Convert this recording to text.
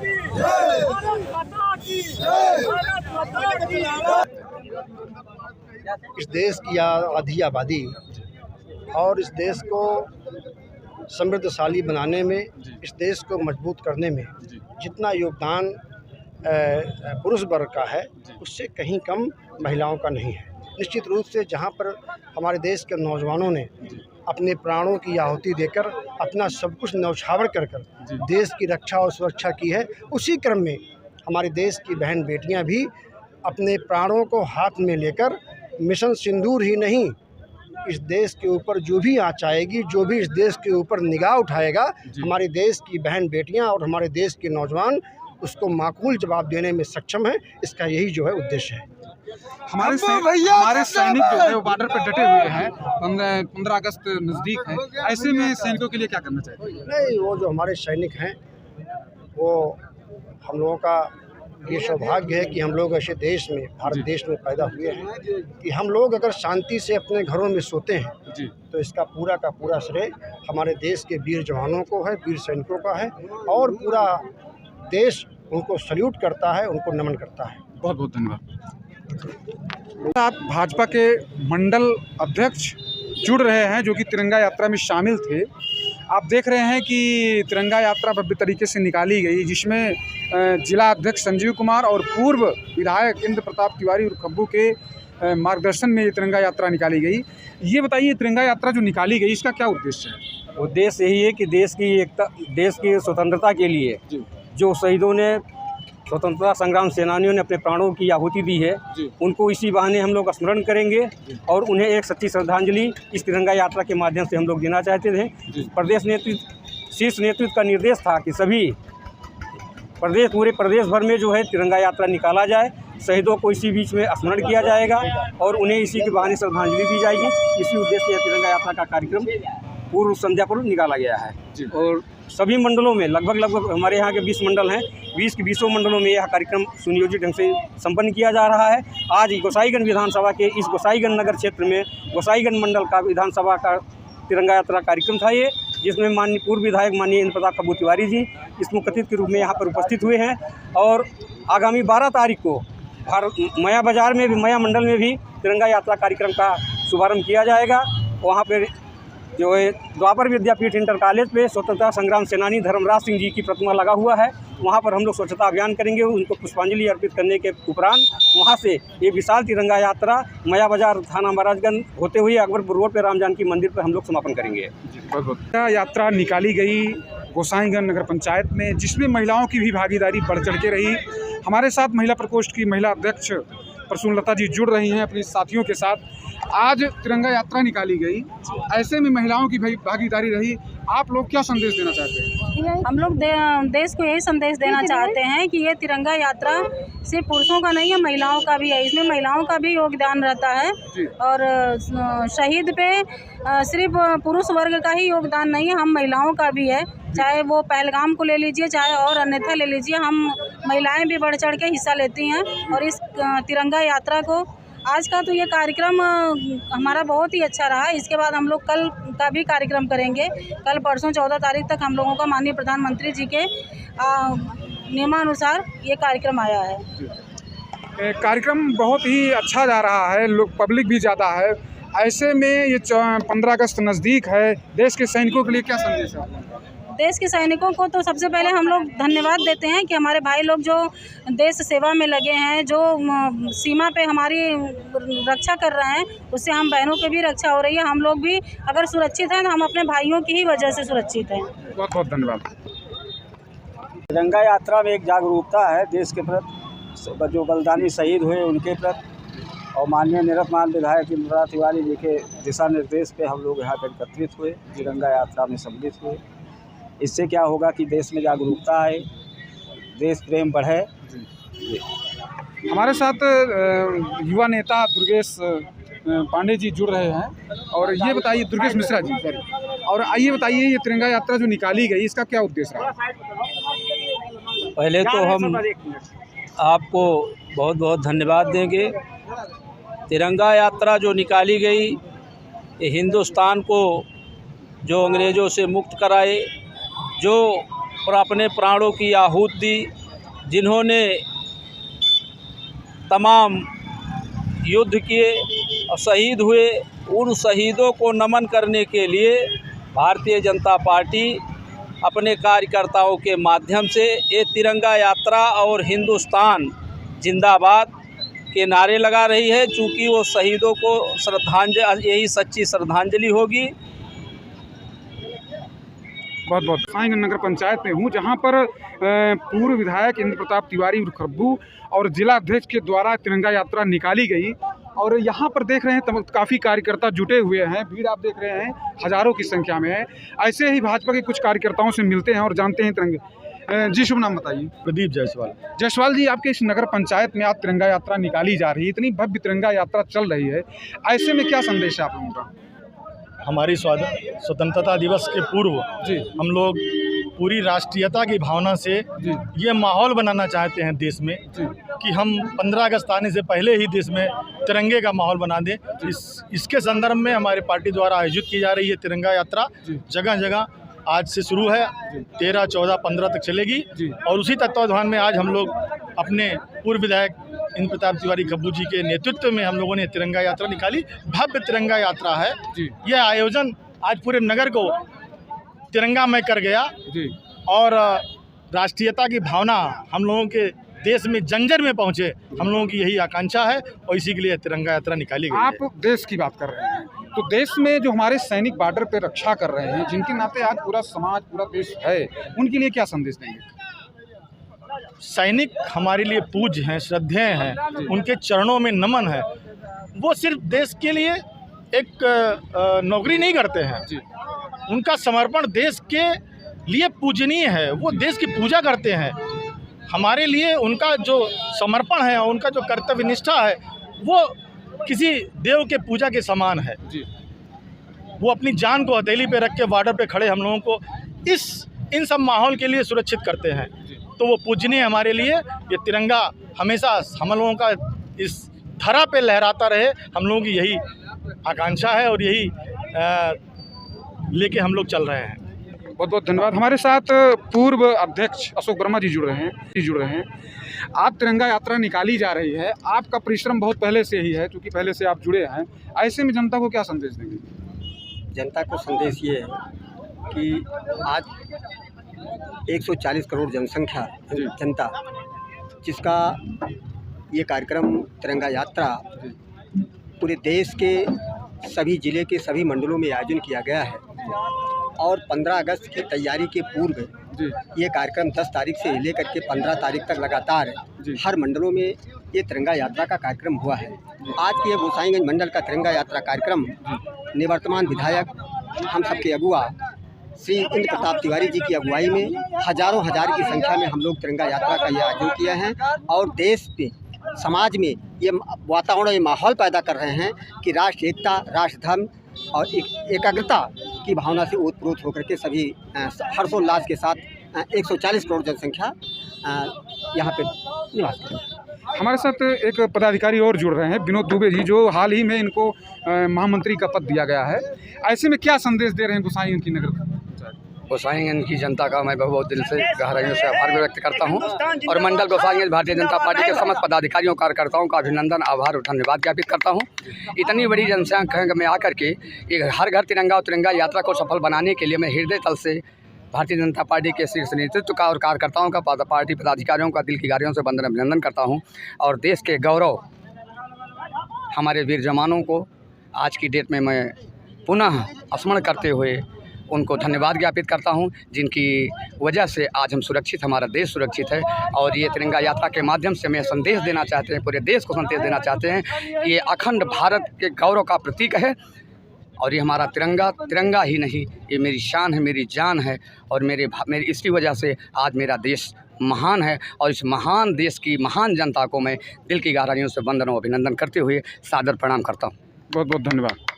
की जय, भारत माता की जय, भारत माता की जय। इस देश की आधी आबादी और इस देश को समृद्धशाली बनाने में, इस देश को मजबूत करने में जितना योगदान पुरुष वर्ग का है उससे कहीं कम महिलाओं का नहीं है। निश्चित रूप से जहां पर हमारे देश के नौजवानों ने अपने प्राणों की आहुति देकर अपना सब कुछ न्यौछावर कर देश की रक्षा और सुरक्षा की है, उसी क्रम में हमारे देश की बहन बेटियां भी अपने प्राणों को हाथ में लेकर मिशन सिंदूर ही नहीं, इस देश के ऊपर जो भी आँच आएगी, जो भी इस देश के ऊपर निगाह उठाएगा, हमारे देश की बहन बेटियां और हमारे देश के नौजवान उसको माकूल जवाब देने में सक्षम है। इसका यही जो है उद्देश्य है। हमारे सैनिक जो है वो बॉर्डर पर डटे हुए हैं, 15 अगस्त नज़दीक है, ऐसे में सैनिकों के लिए क्या करना चाहिए? नहीं, वो जो हमारे सैनिक हैं वो हम लोगों का ये सौभाग्य है कि हम लोग ऐसे देश में, भारत देश में पैदा हुए हैं कि हम लोग अगर शांति से अपने घरों में सोते हैं तो इसका पूरा का पूरा श्रेय हमारे देश के वीर जवानों को है, वीर सैनिकों का है और पूरा देश उनको सल्यूट करता है, उनको नमन करता है। बहुत बहुत धन्यवाद। आप भाजपा के मंडल अध्यक्ष जुड़ रहे हैं जो कि तिरंगा यात्रा में शामिल थे। आप देख रहे हैं कि तिरंगा यात्रा भव्य तरीके से निकाली गई, जिसमें जिला अध्यक्ष संजीव कुमार और पूर्व विधायक इंद्र प्रताप तिवारी और खब्बू के मार्गदर्शन में ये तिरंगा यात्रा निकाली गई। ये बताइए, तिरंगा यात्रा जो निकाली गई इसका क्या उद्देश्य है? उद्देश्य यही है कि देश की एकता, देश की स्वतंत्रता के लिए जो शहीदों ने, स्वतंत्रता संग्राम सेनानियों ने अपने प्राणों की आहुति दी है, उनको इसी बहाने हम लोग स्मरण करेंगे और उन्हें एक सच्ची श्रद्धांजलि इस तिरंगा यात्रा के माध्यम से हम लोग देना चाहते थे। प्रदेश नेतृत्व, शीर्ष नेतृत्व का निर्देश था कि सभी पूरे प्रदेश भर में जो है तिरंगा यात्रा निकाला जाए, शहीदों को इसी बीच में स्मरण किया जाएगा और उन्हें इसी के बहाने श्रद्धांजलि दी जाएगी। इसी उद्देश्य से तिरंगा यात्रा का कार्यक्रम पूर्व संध्या पर निकाला गया है और सभी मंडलों में लगभग हमारे यहाँ के 20 मंडल हैं, 20 के 20 मंडलों में यह कार्यक्रम सुनियोजित ढंग से संपन्न किया जा रहा है। आज गोसाईगंज विधानसभा के इस गोसाईगंज नगर क्षेत्र में गोसाईगंज मंडल का विधानसभा का तिरंगा यात्रा कार्यक्रम था ये, जिसमें माननीय पूर्व विधायक माननीय इंद्र प्रताप खब्बू तिवारी जी इसमें कथित के रूप में यहाँ पर उपस्थित हुए हैं और आगामी 12 तारीख को मया बाजार में भी, मया मंडल में भी तिरंगा यात्रा कार्यक्रम का शुभारंभ किया जाएगा। वहाँ पर जो है द्वापर विद्यापीठ इंटर कॉलेज पे स्वतंत्रता संग्राम सेनानी धर्मराज सिंह जी की प्रतिमा लगा हुआ है, वहाँ पर हम लोग स्वच्छता अभियान करेंगे। उनको पुष्पांजलि अर्पित करने के उपरांत वहाँ से ये विशाल तिरंगा यात्रा मया बाजार थाना महाराजगंज होते हुए अकबरपुर रोड पर राम जानकी मंदिर पर हम लोग समापन करेंगे। यात्रा निकाली गई गोसाईगंज नगर पंचायत में, जिसमें महिलाओं की भी भागीदारी बढ़ चढ़ के रही। हमारे साथ महिला प्रकोष्ठ की महिला अध्यक्ष प्रसूनलता जी जुड़ रही हैं अपने साथियों के साथ। आज तिरंगा यात्रा निकाली गई, ऐसे में महिलाओं की भागीदारी रही, आप लोग क्या संदेश देना चाहते हैं? हम लोग देश को यही संदेश देना चाहते हैं कि ये तिरंगा यात्रा सिर्फ पुरुषों का नहीं है, महिलाओं का भी है। इसमें महिलाओं का भी योगदान रहता है और शहीद पे सिर्फ पुरुष वर्ग का ही योगदान नहीं है, हम महिलाओं का भी है। चाहे वो पहलगाम को ले लीजिए, चाहे और अन्यथा ले लीजिए, हम महिलाएं भी बढ़ चढ़ के हिस्सा लेती हैं। और इस तिरंगा यात्रा को आज का तो ये कार्यक्रम हमारा बहुत ही अच्छा रहा। इसके बाद हम लोग कल का भी कार्यक्रम करेंगे। कल परसों 14 तारीख तक हम लोगों का माननीय प्रधानमंत्री जी के नियमानुसार ये कार्यक्रम आया है। कार्यक्रम बहुत ही अच्छा जा रहा है, लोग पब्लिक भी ज़्यादा है। ऐसे में ये 15 अगस्त नज़दीक है, देश के सैनिकों के लिए क्या संदेश है? देश के सैनिकों को तो सबसे पहले हम लोग धन्यवाद देते हैं कि हमारे भाई लोग जो देश सेवा में लगे हैं, जो सीमा पे हमारी रक्षा कर रहे हैं, उससे हम बहनों की भी रक्षा हो रही है। हम लोग भी अगर सुरक्षित हैं तो हम अपने भाइयों की ही वजह से सुरक्षित हैं। बहुत बहुत धन्यवाद। तिरंगा यात्रा में एक जागरूकता है देश के प्रति, जो बलिदानी शहीद हुए उनके प्रति, और माननीय निवर्तमान विधायक इंद्र प्रताप तिवारी जी के दिशा निर्देश पे हम लोग यहाँ पर एकत्रित हुए, तिरंगा यात्रा में सम्मिलित हुए। इससे क्या होगा कि देश में जागरूकता आए, देश प्रेम बढ़े। हमारे साथ युवा नेता दुर्गेश पांडे जी जुड़ रहे हैं और ये बताइए, दुर्गेश मिश्रा जी सॉरी, और आइए बताइए ये तिरंगा यात्रा जो निकाली गई इसका क्या उद्देश्य रहा? पहले तो हम आपको बहुत बहुत धन्यवाद देंगे। तिरंगा यात्रा जो निकाली गई ये हिंदुस्तान को जो अंग्रेज़ों से मुक्त कराए, जो अपने प्राणों की आहुति दी, जिन्होंने तमाम युद्ध किए और शहीद हुए, उन शहीदों को नमन करने के लिए भारतीय जनता पार्टी अपने कार्यकर्ताओं के माध्यम से ये तिरंगा यात्रा और हिंदुस्तान जिंदाबाद के नारे लगा रही है। चूँकि वो शहीदों को श्रद्धांजलि, यही सच्ची श्रद्धांजलि होगी। बहुत बहुत गोसाईगंज नगर पंचायत में हूँ, जहाँ पर पूर्व विधायक इंद्र प्रताप तिवारी उर्फ खब्बू और जिला अध्यक्ष के द्वारा तिरंगा यात्रा निकाली गई। और यहाँ पर देख रहे हैं काफ़ी कार्यकर्ता जुटे हुए हैं, भीड़ आप देख रहे हैं हज़ारों की संख्या में है। ऐसे ही भाजपा के कुछ कार्यकर्ताओं से मिलते हैं और जानते हैं तिरंगे। जी शुभ नाम बताइए। प्रदीप जायसवाल। जायसवाल जी, आपके इस नगर पंचायत में आज तिरंगा यात्रा निकाली जा रही है, इतनी भव्य तिरंगा यात्रा चल रही है, ऐसे में क्या संदेश है आप लोगों का? हमारी स्वतंत्रता दिवस के पूर्व जी हम लोग पूरी राष्ट्रीयता की भावना से जी ये माहौल बनाना चाहते हैं देश में जी कि हम 15 अगस्त आने से पहले ही देश में तिरंगे का माहौल बना दें। इसके संदर्भ में हमारी पार्टी द्वारा आयोजित की जा रही है तिरंगा यात्रा। जगह जगह आज से शुरू है, 13, 14, 15 तक चलेगी। और उसी तत्वावधान में आज हम लोग अपने पूर्व विधायक इंद्र प्रताप तिवारी खब्बू जी के नेतृत्व में हम लोगों ने तिरंगा यात्रा निकाली। भव्य तिरंगा यात्रा है। यह आयोजन आज पूरे नगर को तिरंगामय कर गया और राष्ट्रीयता की भावना हम लोगों के देश में जंजर में पहुंचे, हम लोगों की यही आकांक्षा है और इसी के लिए तिरंगा यात्रा निकाली गई। आप देश की बात कर रहे हैं, तो देश में जो हमारे सैनिक बॉर्डर पे रक्षा कर रहे हैं, जिनके नाते आज पूरा समाज पूरा देश है, उनके लिए क्या संदेश देंगे? सैनिक हमारे लिए पूज्य हैं, श्रद्धेय हैं, उनके चरणों में नमन है। वो सिर्फ देश के लिए एक नौकरी नहीं करते हैं, उनका समर्पण देश के लिए पूजनीय है। वो देश की पूजा करते हैं। हमारे लिए उनका जो समर्पण है, उनका जो कर्तव्य निष्ठा है, वो किसी देव के पूजा के समान है। वो अपनी जान को हथेली पे रख के बॉर्डर पे खड़े हम लोगों को इन सब माहौल के लिए सुरक्षित करते हैं। तो वो पूजनीय हमारे लिए। ये तिरंगा हमेशा हम लोगों का इस धरा पे लहराता रहे, हम लोगों की यही आकांक्षा है और यही लेके हम लोग चल रहे हैं। बहुत बहुत धन्यवाद। हमारे साथ पूर्व अध्यक्ष अशोक वर्मा जी जुड़ रहे हैं। आप तिरंगा यात्रा निकाली जा रही है, आपका परिश्रम बहुत पहले से ही है, क्योंकि पहले से आप जुड़े हैं। ऐसे में जनता को क्या संदेश देंगे? जनता को संदेश ये है कि आज 140 करोड़ जनसंख्या जनता, जिसका ये कार्यक्रम तिरंगा यात्रा पूरे देश के सभी ज़िले के सभी मंडलों में आयोजन किया गया है। और 15 अगस्त की तैयारी के पूर्व ये कार्यक्रम 10 तारीख से लेकर के 15 तारीख तक लगातार हर मंडलों में ये तिरंगा यात्रा का कार्यक्रम हुआ है। आज के ये गोसाईगंज मंडल का तिरंगा यात्रा कार्यक्रम निवर्तमान विधायक हम सबके अगुआ श्री इंद्र प्रताप तिवारी जी की अगुवाई में हज़ारों हजार की संख्या में हम लोग तिरंगा यात्रा का ये आयोजन किया है और देश में समाज में ये वातावरण, ये माहौल पैदा कर रहे हैं कि राष्ट्र एकता, राष्ट्र धर्म और एकाग्रता की भावना से ओतप्रोत होकर के सभी हर्षोल्लास के साथ 140 करोड़ जनसंख्या यहाँ पे निवास करते हैं। हमारे साथ एक पदाधिकारी और जुड़ रहे हैं, विनोद दुबे जी, जो हाल ही में इनको महामंत्री का पद दिया गया है। ऐसे में क्या संदेश दे रहे हैं गोसाईगंज की नगर? गोसाईगंज की जनता का मैं बहुत दिल से गहराइयों से आभार व्यक्त करता हूं और मंडल गोसाईगंज भारतीय जनता पार्टी के समस्त पदाधिकारियों कार्यकर्ताओं का अभिनंदन, आभार और धन्यवाद ज्ञापित करता हूं। इतनी बड़ी जनसंख्या में आकर के एक हर घर तिरंगा और तिरंगा यात्रा को सफल बनाने के लिए मैं हृदय तल से भारतीय जनता पार्टी के शीर्ष नेतृत्व का और कार्यकर्ताओं का, पार्टी पदाधिकारियों का दिल की गहराइयों से वंदन अभिनंदन करता हूँ। और देश के गौरव हमारे वीर जवानों को आज की डेट में मैं पुनः स्मरण करते हुए उनको धन्यवाद ज्ञापित करता हूं, जिनकी वजह से आज हम सुरक्षित, हमारा देश सुरक्षित है। और ये तिरंगा यात्रा के माध्यम से हमें संदेश देना चाहते हैं, पूरे देश को संदेश देना चाहते हैं कि ये अखंड भारत के गौरव का प्रतीक है और ये हमारा तिरंगा ही नहीं, ये मेरी शान है, मेरी जान है और मेरी इसकी वजह से आज मेरा देश महान है। और इस महान देश की महान जनता को मैं दिल की गहराइयों से वंदन और अभिनंदन करते हुए सादर प्रणाम करता हूँ। बहुत बहुत धन्यवाद।